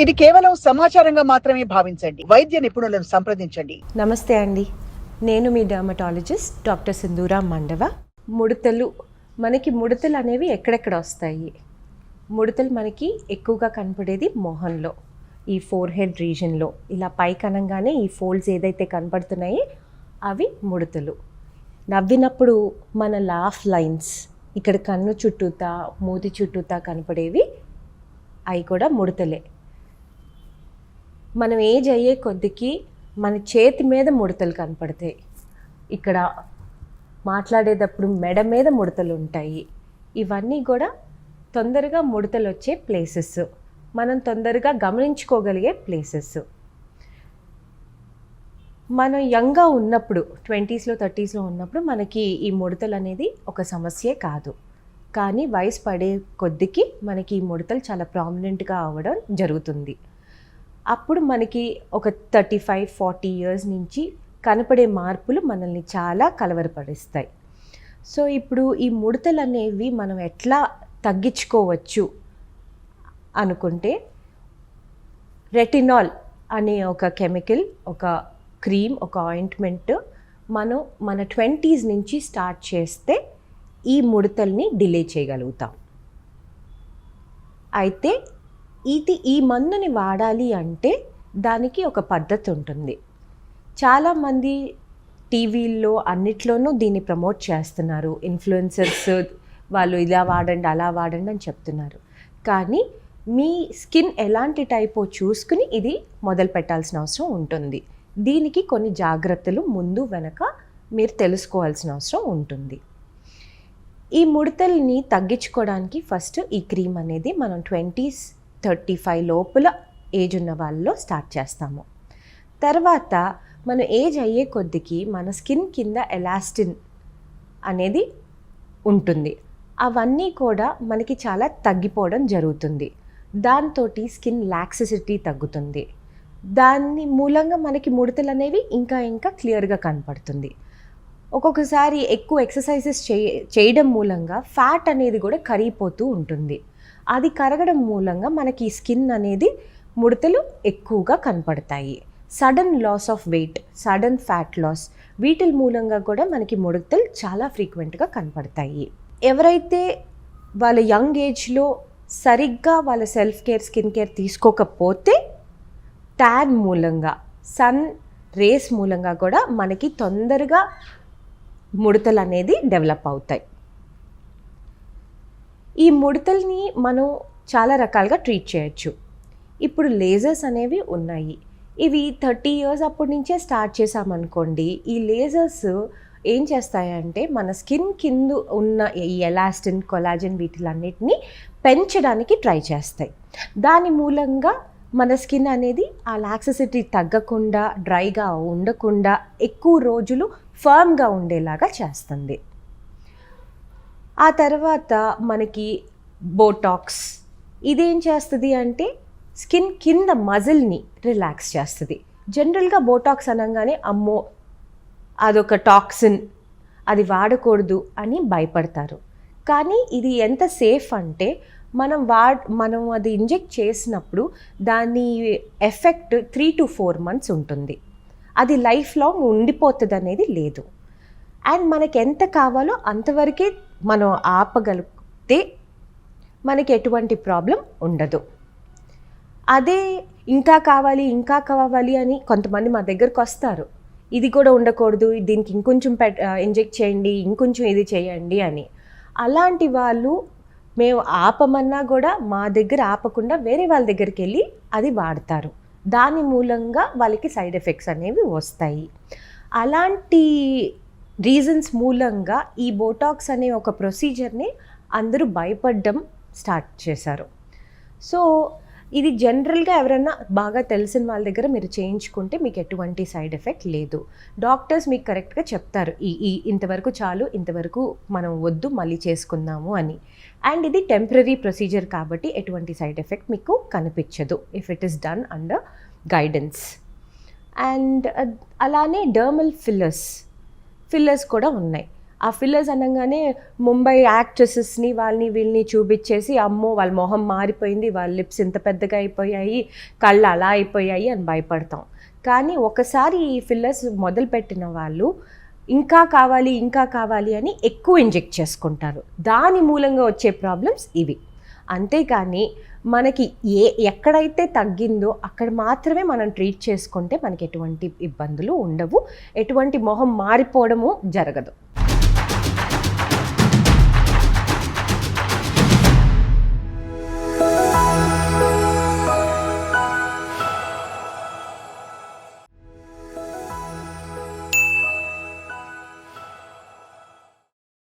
ఇది కేవలం సమాచారంగా మాత్రమే భావించండి. వైద్య నిపుణులను సంప్రదించండి. నమస్తే అండి, నేను మీ డర్మటాలజిస్ట్ డాక్టర్ సింధూరా మండవ. ముడతలు అనేవి ఎక్కడెక్కడ వస్తాయి? ముడతలు మనకి ఎక్కువగా కనపడేది మొహంలో, ఈ ఫోర్ హెడ్ రీజన్లో. ఇలా పైకి అనగానే ఈ ఫోల్డ్స్ ఏదైతే కనపడుతున్నాయి అవి ముడతలు. నవ్వినప్పుడు మన లాఫ్ లైన్స్, ఇక్కడ కన్ను చుట్టూతా మూతి చుట్టూతా కనపడేవి అవి కూడా ముడతలే. మనం ఏజ్ అయ్యే కొద్దికి మన చేతి మీద ముడతలు కనపడతాయి. ఇక్కడ మాట్లాడేటప్పుడు మెడ మీద ముడతలు ఉంటాయి. ఇవన్నీ కూడా తొందరగా ముడతలు వచ్చే ప్లేసెస్, మనం తొందరగా గమనించుకోగలిగే ప్లేసెస్. మనం యంగ్గా ఉన్నప్పుడు 20s 30s ఉన్నప్పుడు మనకి ఈ ముడతలు అనేది ఒక సమస్యే కాదు. కానీ వయసు పడే కొద్దికి మనకి ఈ ముడతలు చాలా ప్రామినెంట్గా అవ్వడం జరుగుతుంది. అప్పుడు మనకి ఒక 35-40 years నుంచి కనపడే మార్పులు మనల్ని చాలా కలవరపడిస్తాయి. సో ఇప్పుడు ఈ ముడతలు అనేవి మనం ఎట్లా తగ్గించుకోవచ్చు అనుకుంటే, రెటినాల్ అనే ఒక కెమికల్, ఒక క్రీమ్, ఒక ఆయింట్మెంట్ మనం మన 20s నుంచి స్టార్ట్ చేస్తే ఈ ముడతల్ని డిలే చేయగలుగుతాం. అయితే ఈ మందుని వాడాలి అంటే దానికి ఒక పద్ధతి ఉంటుంది. చాలామంది టీవీల్లో అన్నిట్లోనూ దీన్ని ప్రమోట్ చేస్తున్నారు. ఇన్ఫ్లుయెన్సర్స్ వాళ్ళు ఇలా వాడండి అలా వాడండి అని చెప్తున్నారు. కానీ మీ స్కిన్ ఎలాంటి టైపో చూసుకుని ఇది మొదలు పెట్టాల్సిన అవసరం ఉంటుంది. దీనికి కొన్ని జాగ్రత్తలు ముందు వెనక మీరు తెలుసుకోవాల్సిన అవసరం ఉంటుంది. ఈ ముడతల్ని తగ్గించుకోవడానికి ఫస్ట్ ఈ క్రీమ్ అనేది మనం 20-35 లోపల ఏజ్ ఉన్న వాళ్ళలో స్టార్ట్ చేస్తాము. తర్వాత మనం ఏజ్ అయ్యే కొద్దికి మన స్కిన్ కింద ఎలాస్టిన్ అనేది ఉంటుంది. అవన్నీ కూడా మనకి చాలా తగ్గిపోవడం జరుగుతుంది. దాంతో స్కిన్ లాక్సిసిటీ తగ్గుతుంది. దాని మూలంగా మనకి ముడతలు అనేవి ఇంకా క్లియర్గా కనపడుతుంది. ఒక్కొక్కసారి ఎక్కువ ఎక్సర్సైజెస్ చేయడం మూలంగా ఫ్యాట్ అనేది కూడా కరిగిపోతూ ఉంటుంది. అది కరగడం మూలంగా మనకి స్కిన్ అనేది ముడతలు ఎక్కువగా కనపడతాయి. Sudden loss of weight, sudden fat loss, వీటి మూలంగా కూడా మనకి ముడతలు చాలా ఫ్రీక్వెంట్గా కనపడతాయి. ఎవరైతే వాళ్ళ యంగ్ ఏజ్లో సరిగ్గా వాళ్ళ సెల్ఫ్ కేర్, స్కిన్ కేర్ తీసుకోకపోతే ట్యాన్ మూలంగా, సన్ రేస్ మూలంగా కూడా మనకి తొందరగా ముడతలు అనేది డెవలప్ అవుతాయి. ఈ ముడతల్ని మనం చాలా రకాలుగా ట్రీట్ చేయొచ్చు. ఇప్పుడు లేజర్స్ అనేవి ఉన్నాయి. ఇవి 30 years అప్పటి నుంచే స్టార్ట్ చేసామనుకోండి, ఈ లేజర్స్ ఏం చేస్తాయంటే మన స్కిన్ కింద ఉన్న ఈ ఎలాస్టిన్, కొలాజన్ వీటిలన్నిటిని పెంచడానికి ట్రై చేస్తాయి. దాని మూలంగా మన స్కిన్ అనేది ఆ లాక్సిసిటీ తగ్గకుండా, డ్రైగా ఉండకుండా ఎక్కువ రోజులు ఫర్మ్గా ఉండేలాగా చేస్తుంది. ఆ తర్వాత మనకి బోటాక్స్, ఇదేం చేస్తుంది అంటే స్కిన్ కింద మజిల్ని రిలాక్స్ చేస్తుంది. జనరల్గా బోటాక్స్ అనగానే అమ్మో అదొక టాక్సిన్, అది వాడకూడదు అని భయపడతారు. కానీ ఇది ఎంత సేఫ్ అంటే మనం అది ఇంజెక్ట్ చేసినప్పుడు దాని ఎఫెక్ట్ 3 to 4 months ఉంటుంది. అది లైఫ్ లాంగ్ ఉండిపోతుంది అనేది లేదు. అండ్ మనకి ఎంత కావాలో అంతవరకే మనం ఆపగలిగితే మనకి ఎటువంటి ప్రాబ్లం ఉండదు. అదే ఇంకా కావాలి అని కొంతమంది మా దగ్గరకు వస్తారు, ఇది కూడా ఉండకూడదు, దీనికి ఇంకొంచెం ఇంజెక్ట్ చేయండి, ఇంకొంచెం ఇది చేయండి అని. అలాంటి వాళ్ళు మేము ఆపమన్నా కూడా మా దగ్గర ఆపకుండా వేరే వాళ్ళ దగ్గరికి వెళ్ళి అది వాడతారు. దాని మూలంగా వాళ్ళకి సైడ్ ఎఫెక్ట్స్ అనేవి వస్తాయి. అలాంటి రీజన్స్ మూలంగా ఈ బోటాక్స్ అనే ఒక ప్రొసీజర్ని అందరూ భయపడడం స్టార్ట్ చేశారు. సో ఇది జనరల్గా ఎవరైనా బాగా తెలిసిన వాళ్ళ దగ్గర మీరు చేయించుకుంటే మీకు ఎటువంటి సైడ్ ఎఫెక్ట్ లేదు. డాక్టర్స్ మీకు కరెక్ట్గా చెప్తారు, ఇంతవరకు చాలు, ఇంతవరకు మనం వద్దు, మళ్ళీ చేసుకుందాము అని. అండ్ ఇది టెంపరీ ప్రొసీజర్ కాబట్టి ఎటువంటి సైడ్ ఎఫెక్ట్ మీకు కనిపించదు if it is done under guidance. And అలానే డర్మల్ ఫిల్లర్స్ కూడా ఉన్నాయి. ఆ ఫిల్లర్స్ అనగానే ముంబై యాక్ట్రెసెస్ని వాళ్ళని వీళ్ళని చూపించేసి అమ్మో వాళ్ళ మొహం మారిపోయింది, వాళ్ళ లిప్స్ ఇంత పెద్దగా అయిపోయాయి, కళ్ళు అలా అయిపోయాయి అని భయపడతాం. కానీ ఒకసారి ఈ ఫిల్లర్స్ మొదలుపెట్టిన వాళ్ళు ఇంకా కావాలి అని ఎక్కువ ఇంజెక్ట్ చేసుకుంటారు. దాని మూలంగా వచ్చే ప్రాబ్లమ్స్ ఇవి. అంతేకాని మనకి ఎక్కడైతే తగ్గిందో అక్కడ మాత్రమే మనం ట్రీట్ చేసుకుంటే మనకి ఎటువంటి ఇబ్బందులు ఉండవు, ఎటువంటి మొహం మారిపోవడము జరగదు.